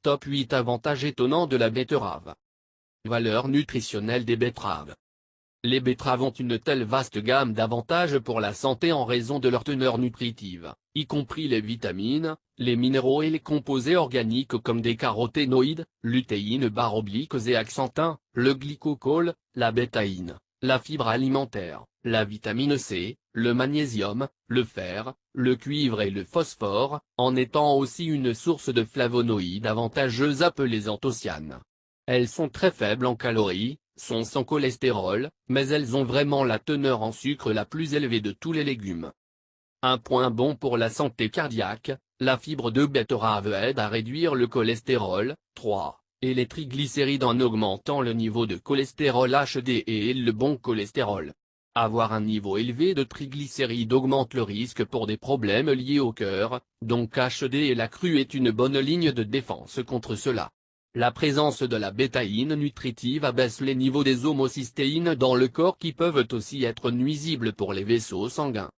Top 8 avantages étonnants de la betterave. Valeur nutritionnelle des betteraves. Les betteraves ont une telle vaste gamme d'avantages pour la santé en raison de leur teneur nutritive, y compris les vitamines, les minéraux et les composés organiques comme des caroténoïdes, lutéine / zéaxanthine, le glycocol, la bétaïne, la fibre alimentaire, la vitamine C, le magnésium, le fer, le cuivre et le phosphore, en étant aussi une source de flavonoïdes avantageuses appelées anthocyanes. Elles sont très faibles en calories, sont sans cholestérol, mais elles ont vraiment la teneur en sucre la plus élevée de tous les légumes. Un point bon pour la santé cardiaque, la fibre de betterave aide à réduire le cholestérol, 3, et les triglycérides en augmentant le niveau de cholestérol HD et le bon cholestérol. Avoir un niveau élevé de triglycérides augmente le risque pour des problèmes liés au cœur, donc HD et la crue est une bonne ligne de défense contre cela. La présence de la bétaïne nutritive abaisse les niveaux des homocystéines dans le corps qui peuvent aussi être nuisibles pour les vaisseaux sanguins.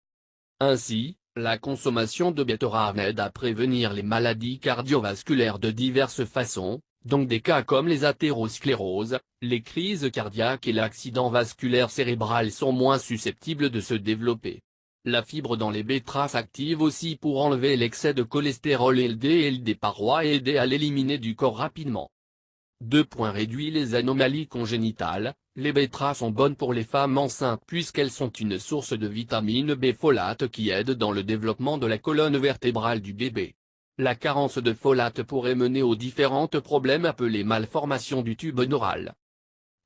Ainsi, la consommation de betterave aide à prévenir les maladies cardiovasculaires de diverses façons, donc des cas comme les athéroscléroses, les crises cardiaques et l'accident vasculaire cérébral sont moins susceptibles de se développer. La fibre dans les betteraves active aussi pour enlever l'excès de cholestérol LDL des parois et aider à l'éliminer du corps rapidement. 2. Réduit les anomalies congénitales. Les betteraves sont bonnes pour les femmes enceintes puisqu'elles sont une source de vitamine B folate qui aide dans le développement de la colonne vertébrale du bébé. La carence de folate pourrait mener aux différents problèmes appelés malformations du tube neural.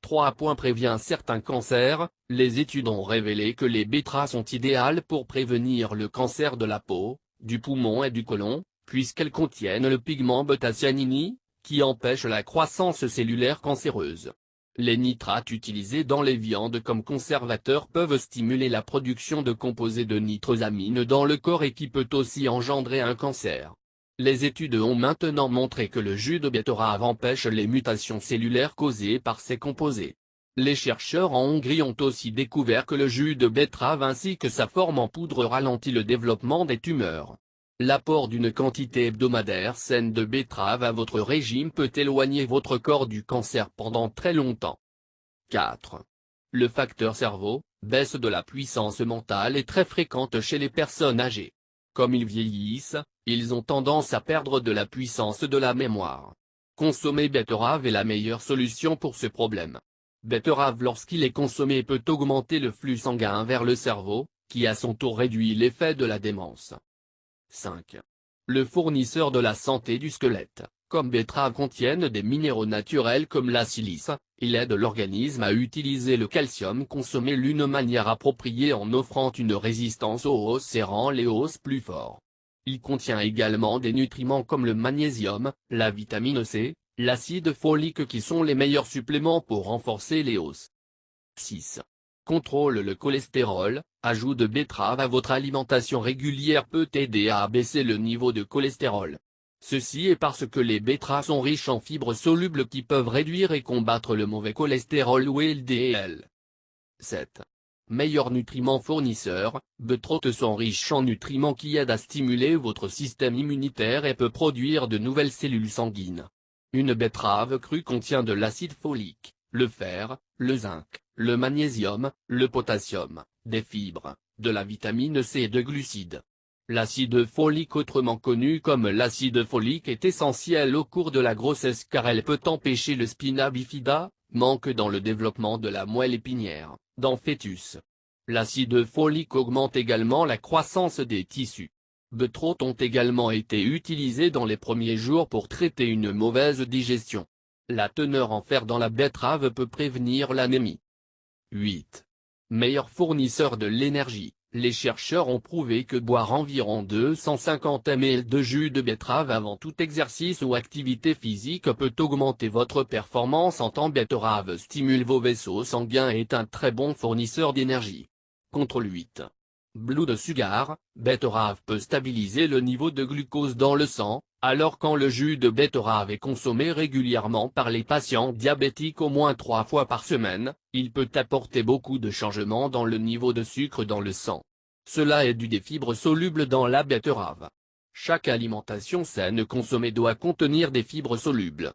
3. Prévient certains cancers. Les études ont révélé que les betteraves sont idéales pour prévenir le cancer de la peau, du poumon et du côlon, puisqu'elles contiennent le pigment bêta-cyanine, qui empêche la croissance cellulaire cancéreuse. Les nitrates utilisés dans les viandes comme conservateurs peuvent stimuler la production de composés de nitrosamine dans le corps et qui peut aussi engendrer un cancer. Les études ont maintenant montré que le jus de betterave empêche les mutations cellulaires causées par ces composés. Les chercheurs en Hongrie ont aussi découvert que le jus de betterave ainsi que sa forme en poudre ralentit le développement des tumeurs. L'apport d'une quantité hebdomadaire saine de betterave à votre régime peut éloigner votre corps du cancer pendant très longtemps. 4. Le facteur cerveau, baisse de la puissance mentale est très fréquente chez les personnes âgées. Comme ils vieillissent, ils ont tendance à perdre de la puissance de la mémoire. Consommer betterave est la meilleure solution pour ce problème. Betterave lorsqu'il est consommé peut augmenter le flux sanguin vers le cerveau, qui à son tour réduit l'effet de la démence. 5. Le fournisseur de la santé du squelette. Comme betteraves contiennent des minéraux naturels comme la silice, il aide l'organisme à utiliser le calcium consommé d'une manière appropriée en offrant une résistance aux os et rend les os plus forts. Il contient également des nutriments comme le magnésium, la vitamine C, l'acide folique qui sont les meilleurs suppléments pour renforcer les os. 6. Contrôle le cholestérol. Ajout de betterave à votre alimentation régulière peut aider à abaisser le niveau de cholestérol. Ceci est parce que les betteraves sont riches en fibres solubles qui peuvent réduire et combattre le mauvais cholestérol ou LDL. 7. Meilleurs nutriments fournisseurs. Betteraves sont riches en nutriments qui aident à stimuler votre système immunitaire et peut produire de nouvelles cellules sanguines. Une betterave crue contient de l'acide folique, le fer, le zinc, le magnésium, le potassium, des fibres, de la vitamine C et de glucides. L'acide folique autrement connu comme l'acide folique est essentiel au cours de la grossesse car elle peut empêcher le spina bifida, manque dans le développement de la moelle épinière, dans fœtus. L'acide folique augmente également la croissance des tissus. Betteraves ont également été utilisés dans les premiers jours pour traiter une mauvaise digestion. La teneur en fer dans la betterave peut prévenir l'anémie. 8. Meilleur fournisseur de l'énergie. Les chercheurs ont prouvé que boire environ 250 ml de jus de betterave avant tout exercice ou activité physique peut augmenter votre performance en temps. Betterave stimule vos vaisseaux sanguins et est un très bon fournisseur d'énergie. Contrôle 8. Blood sugar. Betterave peut stabiliser le niveau de glucose dans le sang, alors quand le jus de betterave est consommé régulièrement par les patients diabétiques au moins 3 fois par semaine, il peut apporter beaucoup de changements dans le niveau de sucre dans le sang. Cela est dû des fibres solubles dans la betterave. Chaque alimentation saine consommée doit contenir des fibres solubles,